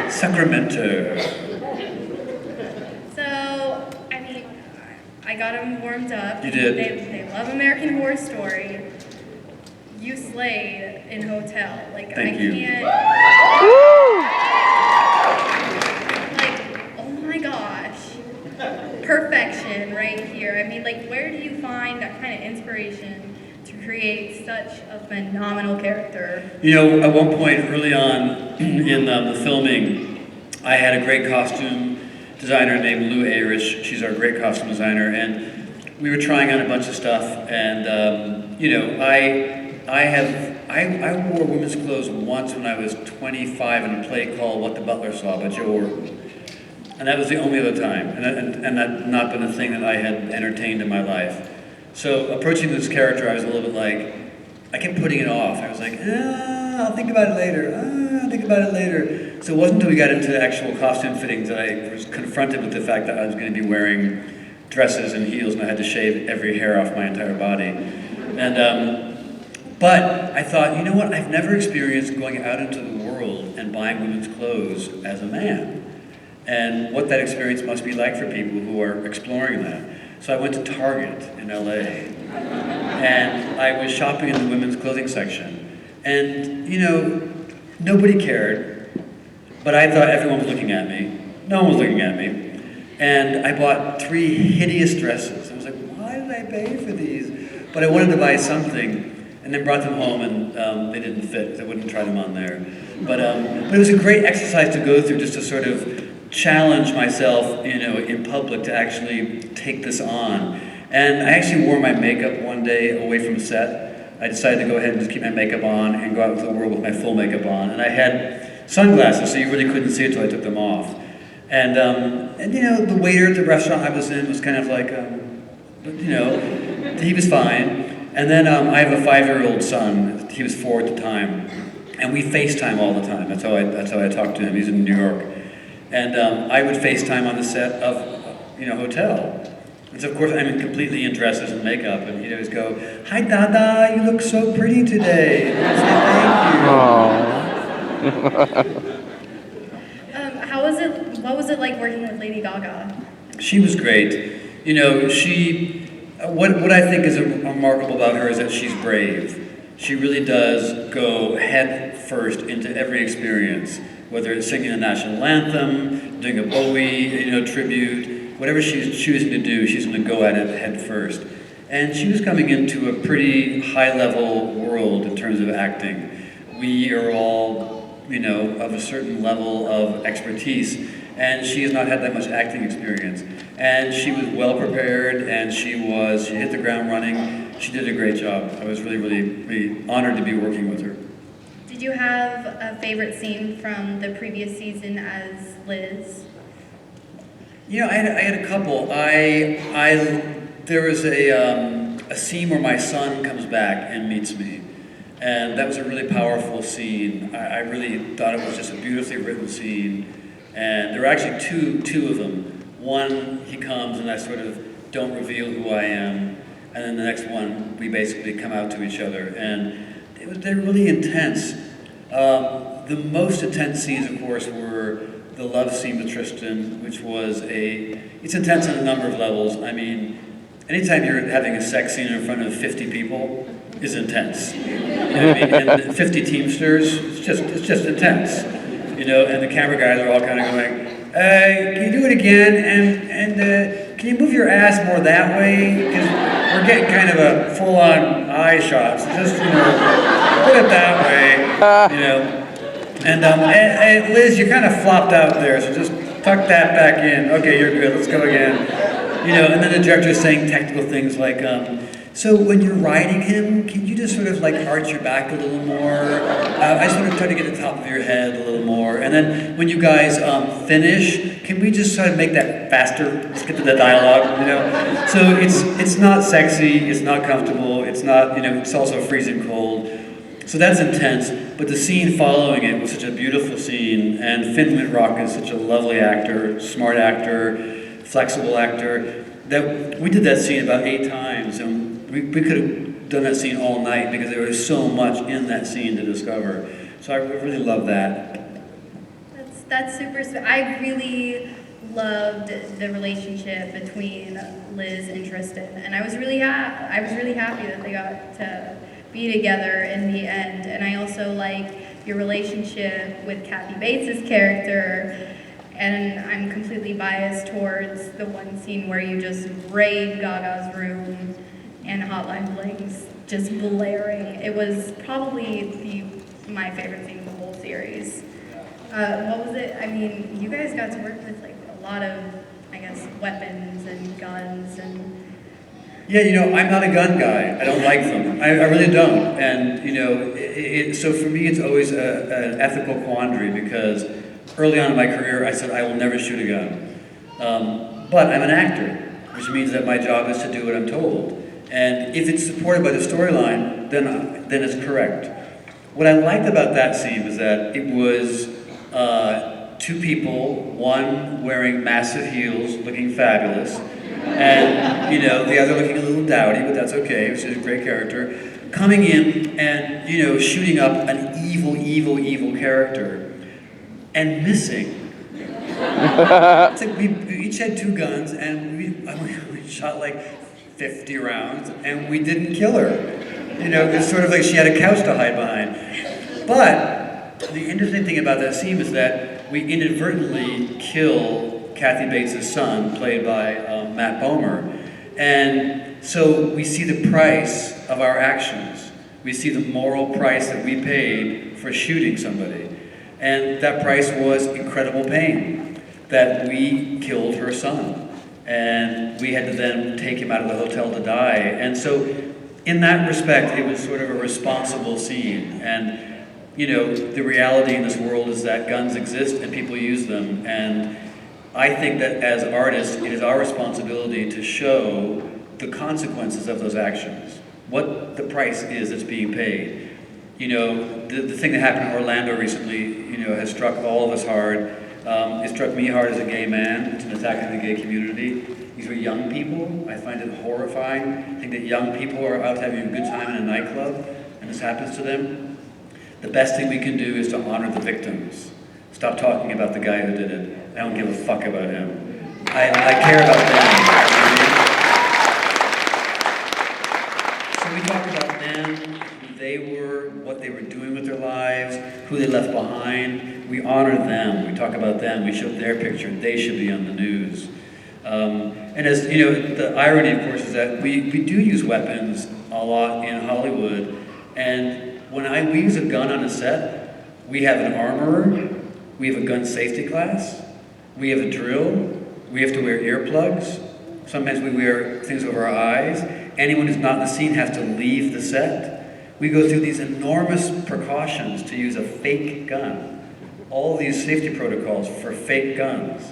Sacramento. So, I mean, I got them warmed up. You did. They love American Horror Story. You slayed in Hotel. Like, Thank you. Can't. Like, oh my gosh. Perfection right here. I mean, like, where do you find that kind of inspiration to create such a phenomenal character? You know, at one point early on in the filming, I had a great costume designer named Lou Ayrish. She's our great costume designer, and we were trying on a bunch of stuff. And you know, I wore women's clothes once when I was 25 in a play called What the Butler Saw by Joe Orton, and that was the only other time. And that had not been a thing that I had entertained in my life. So approaching this character, I was a little bit like, I kept putting it off. I was like, I'll think about it later. I'll think about it later. So it wasn't until we got into actual costume fittings that I was confronted with the fact that I was going to be wearing dresses and heels, and I had to shave every hair off my entire body. And but I thought, you know what? I've never experienced going out into the world and buying women's clothes as a man, and what that experience must be like for people who are exploring that. So I went to Target in LA, and I was shopping in the women's clothing section. And, you know, nobody cared, but I thought everyone was looking at me. No one was looking at me. And I bought 3 hideous dresses. I was like, why did I pay for these? But I wanted to buy something, and then brought them home, and they didn't fit. I wouldn't try them on there. But it was a great exercise to go through, just to sort of challenge myself, you know, in public to actually take this on. And I actually wore my makeup one day away from set. I decided to go ahead and just keep my makeup on and go out into the world with my full makeup on. And I had sunglasses, so you really couldn't see it until I took them off. And you know, the waiter at the restaurant I was in was kind of like, you know, he was fine. And then I have a 5-year-old son. He was 4 at the time, and we FaceTime all the time. That's how I talk to him. He's in New York. And I would FaceTime on the set of, you know, Hotel. And so of course I'm completely in dresses and makeup, and he'd always go, "Hi Dada, you look so pretty today." And I'd say thank you. What was it like working with Lady Gaga? She was great. You know, what I think is remarkable about her is that she's brave. She really does go head first into every experience. Whether it's singing the national anthem, doing a Bowie, you know, tribute, whatever she's choosing to do, she's going to go at it head first. And she was coming into a pretty high-level world in terms of acting. We are all, you know, of a certain level of expertise, and she has not had that much acting experience. And she was well prepared, and she hit the ground running. She did a great job. I was really, really, really honored to be working with her. Did you have a favorite scene from the previous season as Liz? You know, I had a couple. There was a scene where my son comes back and meets me, and that was a really powerful scene. I really thought it was just a beautifully written scene, and there were actually two of them. One, he comes and I sort of don't reveal who I am, and then the next one, we basically come out to each other, and they're really intense. The most intense scenes, of course, were the love scene with Tristan, which was it's intense on a number of levels. I mean, anytime you're having a sex scene in front of 50 people is intense. You know what I mean? And 50 Teamsters, it's just intense. You know, and the camera guys are all kind of going, can you do it again? And can you move your ass more that way? Because we're getting kind of a full-on eye shot. So just, you know, put it that way, you know. And Liz, you kind of flopped out there, so just tuck that back in. Okay, you're good, let's go again. You know, and then the director's saying technical things like, so when you're riding him, can you just sort of like arch your back a little more? I just want to try to get the top of your head a little more. And then when you guys finish, can we just sort of make that faster? Let's get to the dialogue, you know? So it's not sexy, it's not comfortable, it's not, you know, it's also freezing cold. So that's intense, but the scene following it was such a beautiful scene, and Finn Wittrock is such a lovely actor, smart actor, flexible actor, that we did that scene about 8 times, and we could have done that scene all night because there was so much in that scene to discover. So I really love that. That's super sweet. I really loved the relationship between Liz and Tristan, and I was really happy that they got to be together in the end. And I also like your relationship with Kathy Bates' character. And I'm completely biased towards the one scene where you just raid Gaga's room and Hotline Bling's just blaring. It was probably my favorite scene of the whole series. What was it? I mean, you guys got to work with like a lot of, I guess, weapons and guns and... Yeah, I'm not a gun guy. I don't like them. I really don't. And, so for me, it's always an ethical quandary because early on in my career, I said, I will never shoot a gun. But I'm an actor, which means that my job is to do what I'm told. And if it's supported by the storyline, then it's correct. What I liked about that scene was that it was two people, one wearing massive heels, looking fabulous, and the other looking a little dowdy, but that's okay. She's a great character, coming in and shooting up an evil character. And missing. It's like we each had 2 guns and we shot like 50 rounds and we didn't kill her. It's sort of like she had a couch to hide behind. But the interesting thing about that scene is that we inadvertently kill Kathy Bates' son, played by Matt Bomer. And so we see the price of our actions. We see the moral price that we paid for shooting somebody. And that price was incredible pain, that we killed her son. And we had to then take him out of the hotel to die. And so in that respect, it was sort of a responsible scene. And, the reality in this world is that guns exist and people use them. And I think that as artists, it is our responsibility to show the consequences of those actions, what the price is that's being paid. The thing that happened in Orlando recently, has struck all of us hard. It struck me hard as a gay man. It's an attack on the gay community. These were young people. I find it horrifying. I think that young people are out having a good time in a nightclub, and this happens to them. The best thing we can do is to honor the victims. Stop talking about the guy who did it. I don't give a fuck about him. I care about them. So we talk about them. They were, what they were doing with their lives, who they left behind. We honor them. We talk about them. We show their picture. They should be on the news. And as the irony, of course, is that we do use weapons a lot in Hollywood. And when we use a gun on a set, we have an armorer, we have a gun safety class, we have a drill, we have to wear earplugs. Sometimes we wear things over our eyes. Anyone who's not in the scene has to leave the set. We go through these enormous precautions to use a fake gun. All these safety protocols for fake guns,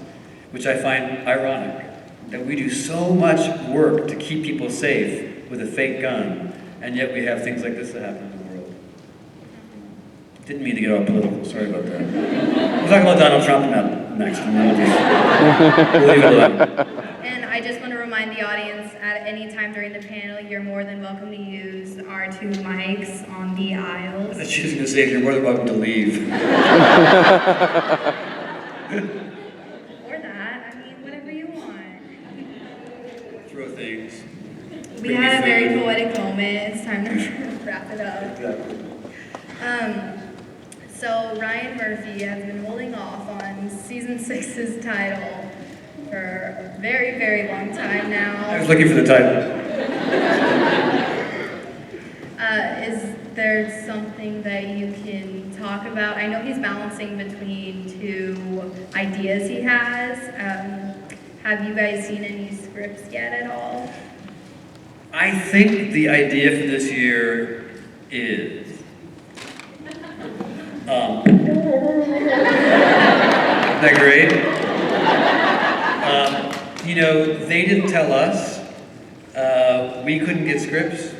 which I find ironic, that we do so much work to keep people safe with a fake gun, and yet we have things like this that happen in the world. Didn't mean to get all political, sorry about that. We'll talk about Donald Trump next, and then we'll leave it alone. And I just want to remind the audience, at any time during the panel, you're more than welcome to use our 2 mics on the aisles. I was just going to say, you're more than welcome to leave. Or that, I mean, whatever you want. Throw things. We had a very poetic moment. It's time to wrap it up. Exactly. So Ryan Murphy has been holding off on season 6's title for a very, very long time now. I was looking for the title. Is there something that you can talk about? I know he's balancing between 2 ideas he has. Have you guys seen any scripts yet at all? I think the idea for this year is isn't that great? They didn't tell us. We couldn't get scripts.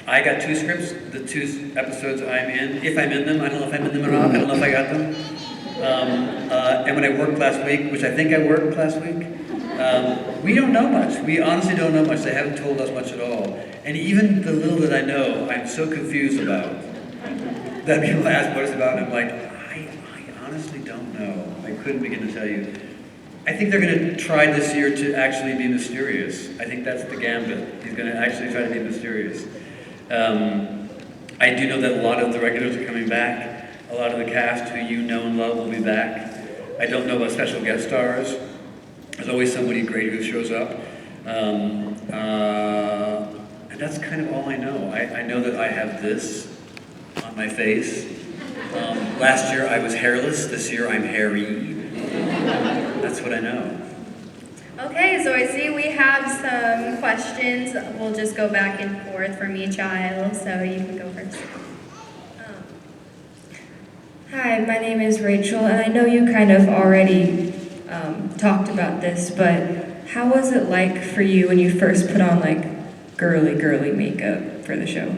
I got 2 scripts, the 2 episodes I'm in. If I'm in them, I don't know if I'm in them or not. I don't know if I got them. And when I worked last week, which I think I worked last week, we don't know much. We honestly don't know much. They haven't told us much at all. And even the little that I know, I'm so confused about. That people ask what it's about, and I'm like, I honestly don't know. I couldn't begin to tell you. I think they're going to try this year to actually be mysterious. I think that's the gambit. He's going to actually try to be mysterious. I do know that a lot of the regulars are coming back. A lot of the cast who you know and love will be back. I don't know about special guest stars. There's always somebody great who shows up. And that's kind of all I know. I know that I have this on my face. Last year I was hairless. This year I'm hairy. That's what I know. Okay, so I see we have some questions. We'll just go back and forth from each aisle, so you can go first. Hi, my name is Rachel, and I know you kind of already talked about this, but how was it like for you when you first put on like girly makeup for the show?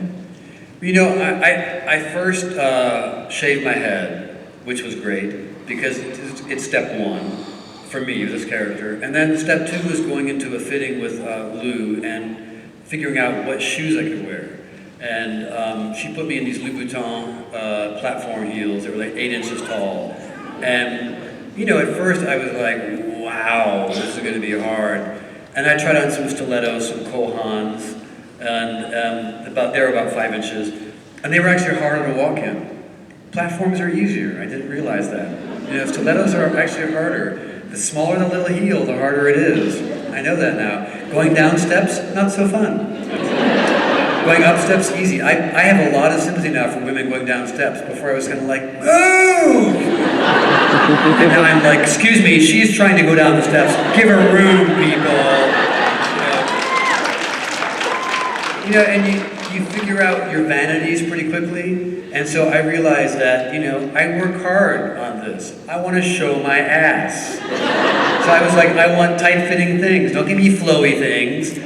You know, I first shaved my head, which was great, because it's step one for me, this character. And then step two was going into a fitting with Lou and figuring out what shoes I could wear. And she put me in these Louboutin platform heels that were like 8 inches tall. And, you know, at first I was like, wow, this is gonna be hard. And I tried on some stilettos, some Cole Haans, and they were about 5 inches. And they were actually harder to walk in. Platforms are easier, I didn't realize that. You know, stilettos are actually harder. The smaller the little heel, the harder it is. I know that now. Going down steps, not so fun. Going up steps, easy. I have a lot of sympathy now for women going down steps. Before I was kind of like, move! And now I'm like, excuse me, she's trying to go down the steps. Give her room, people. You know, and you figure out your vanities pretty quickly. And so I realized that, you know, I work hard on this. I want to show my ass. So I was like, I want tight-fitting things. Don't give me flowy things.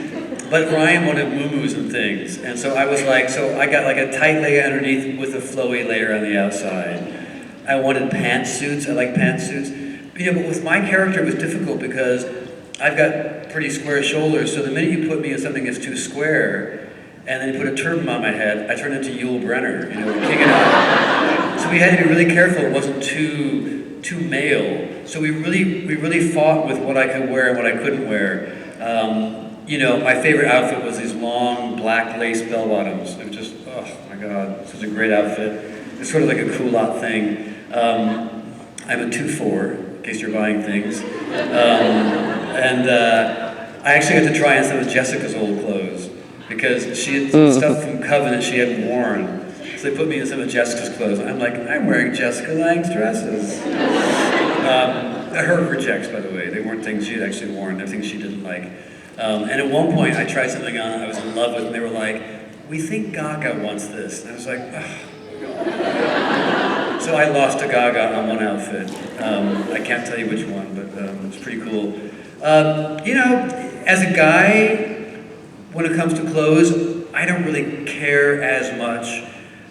But Ryan wanted moo-moos and things. And so I was like, so I got like a tight layer underneath with a flowy layer on the outside. I wanted pantsuits. I like pantsuits. You know, but with my character it was difficult because I've got pretty square shoulders. So the minute you put me in something that's too square, and then you put a turban on my head, I turned into Yul Brynner, you know, king it out. So we had to be really careful it wasn't too male. So we really fought with what I could wear and what I couldn't wear. You know, my favorite outfit was these long black lace bell bottoms. It was just, oh my God, such a great outfit. It's sort of like a culotte thing. I'm a 2'4", in case you're buying things. I actually got to try on some of Jessica's old clothes because she had some stuff from Covenant she hadn't worn. So they put me in some of Jessica's clothes. I'm like, I'm wearing Jessica Lange's dresses. Her rejects, by the way. They weren't things she had actually worn. They're things she didn't like. And at one point, I tried something on I was in love with, and they were like, we think Gaga wants this. And I was like, oh. So I lost to Gaga on one outfit. I can't tell you which one, but it's pretty cool. You know, as a guy, when it comes to clothes, I don't really care as much.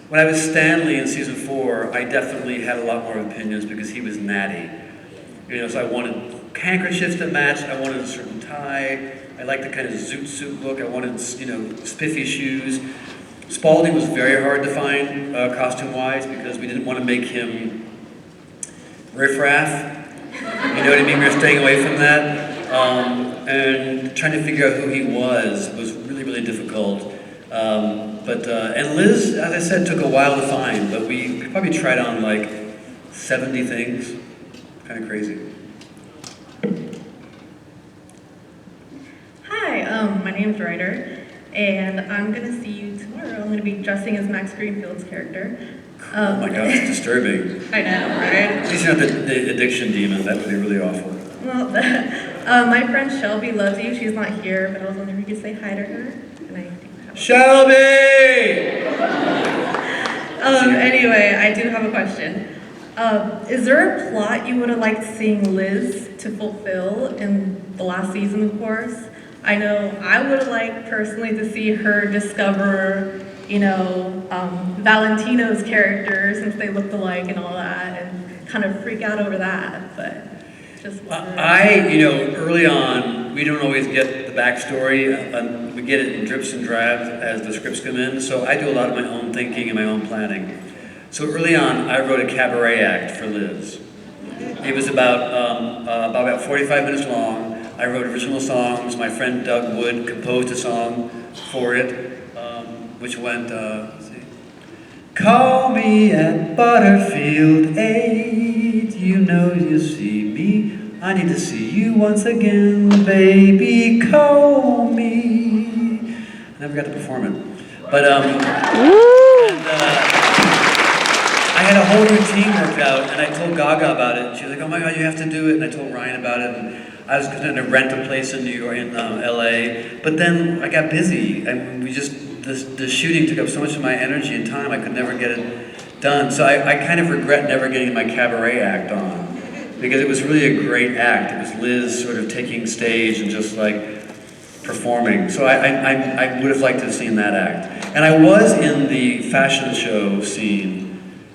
When I was Stanley in season 4, I definitely had a lot more opinions because he was natty. You know, so I wanted handkerchiefs that matched, I wanted a certain tie, I liked the kind of zoot suit look, I wanted, you know, spiffy shoes. Spalding was very hard to find costume-wise because we didn't want to make him riffraff. You know what I mean? We were staying away from that. And trying to figure out who he was really, really difficult. And Liz, as I said, took a while to find, but we probably tried on like 70 things. Kind of crazy. Hi, my name's Ryder, and I'm going to see you tomorrow. I'm going to be dressing as Max Greenfield's character. Oh my God, it's disturbing. I know, right? At least you're not the addiction demon. That would be really awful. Well, my friend Shelby loves you. She's not here, but I was wondering if you could say hi to her. And I do have Shelby! Anyway, I do have a question. Is there a plot you would have liked seeing Liz to fulfill in the last season, of course? I know I would have liked personally to see her discover, you know, Valentino's character since they looked alike and all that, and kind of freak out over that, but just you know, early on, we don't always get the backstory. We get it in drips and drabs as the scripts come in, so I do a lot of my own thinking and my own planning. So early on, I wrote a cabaret act for Liz. It was about 45 minutes long. I wrote original songs. My friend Doug Wood composed a song for it, which went, let's see. Call me at Butterfield 8. You know you see me. I need to see you once again, baby. Call me. I never got to perform it, but I had a whole routine worked out, and I told Gaga about it. She was like, "Oh my God, you have to do it." And I told Ryan about it, and I was going to rent a place in New York, in LA. But then I got busy, and the shooting took up so much of my energy and time. I could never get it done. So I kind of regret never getting my cabaret act on, because it was really a great act. It was Liz sort of taking stage and just like performing. So I would have liked to have seen that act. And I was in the fashion show scene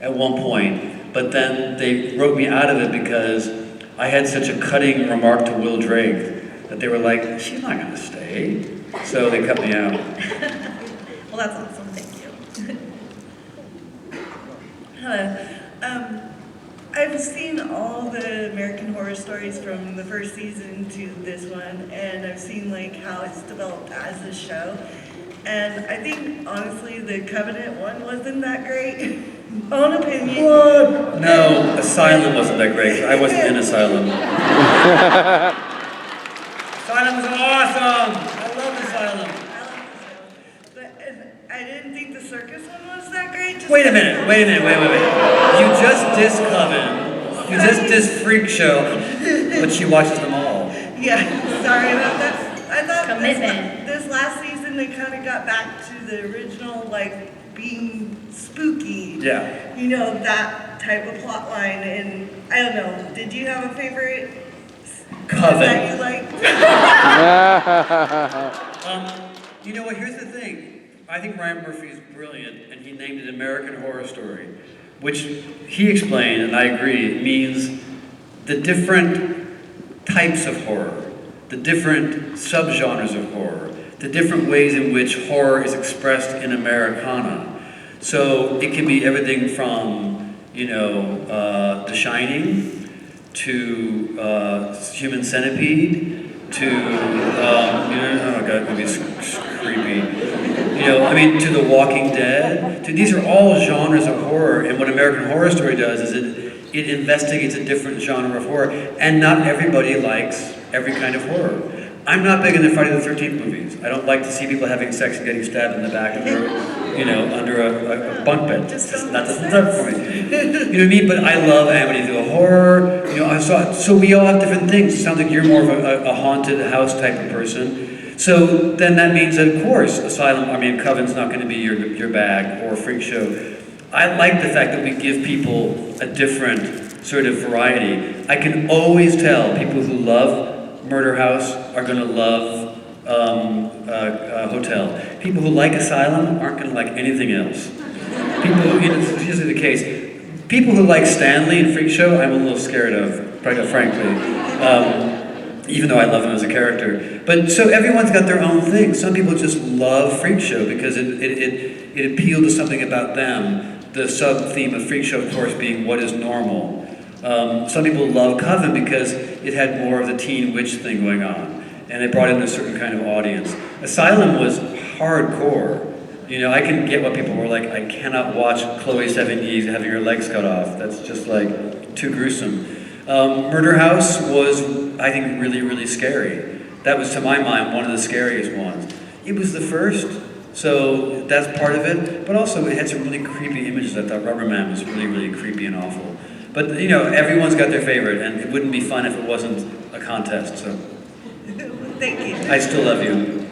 at one point, but then they wrote me out of it because I had such a cutting remark to Will Drake that they were like, "She's not gonna stay." So they cut me out. Well, that's awesome. Thank you. Hello. I've seen all the American Horror Stories from the first season to this one, and I've seen like how it's developed as a show. And I think honestly the Covenant one wasn't that great. Own opinion. What? No, Asylum wasn't that great. I wasn't in Asylum. Asylum was awesome. I love Asylum. But I didn't think the circus one was that great. Wait a minute. You just dissed Coven. You just dissed Freak Show, but she watches them all. Yeah, sorry about that. I thought Commitment. this last season they kind of got back to the original, like being spooky. Yeah. You know, that type of plot line. And I don't know, did you have a favorite Coven. that you liked? You know what? Here's the thing. I think Ryan Murphy is brilliant, and he named it American Horror Story, which he explained, and I agree, it means the different types of horror, the different subgenres of horror, the different ways in which horror is expressed in Americana. So it can be everything from, The Shining to Human Centipede to, oh God, maybe it's creepy. To The Walking Dead. These are all genres of horror, and what American Horror Story does is it investigates a different genre of horror, and not everybody likes every kind of horror. I'm not big into Friday the 13th movies. I don't like to see people having sex and getting stabbed in the back under a bunk bed. That doesn't work for me. You know what I mean? But I love Amityville Horror. So we all have different things. It sounds like you're more of a haunted house type of person. So then that means that, of course, Coven's not going to be your bag, or Freak Show. I like the fact that we give people a different sort of variety. I can always tell people who love Murder House are going to love Hotel. People who like Asylum aren't going to like anything else. People who, it's usually the case. People who like Stanley and Freak Show, I'm a little scared of, frankly. Even though I love him as a character. But so everyone's got their own thing. Some people just love Freak Show because it appealed to something about them. The sub-theme of Freak Show, of course, being what is normal. Some people love Coven because it had more of the teen witch thing going on, and it brought in a certain kind of audience. Asylum was hardcore. I can get what people were like, I cannot watch Chloe Sevigny having her legs cut off. That's just like too gruesome. Murder House was, I think, really, really scary. That was, to my mind, one of the scariest ones. It was the first, so that's part of it, but also it had some really creepy images. I thought Rubber Man was really, really creepy and awful. But, everyone's got their favorite, and it wouldn't be fun if it wasn't a contest, so. Thank you. I still love you.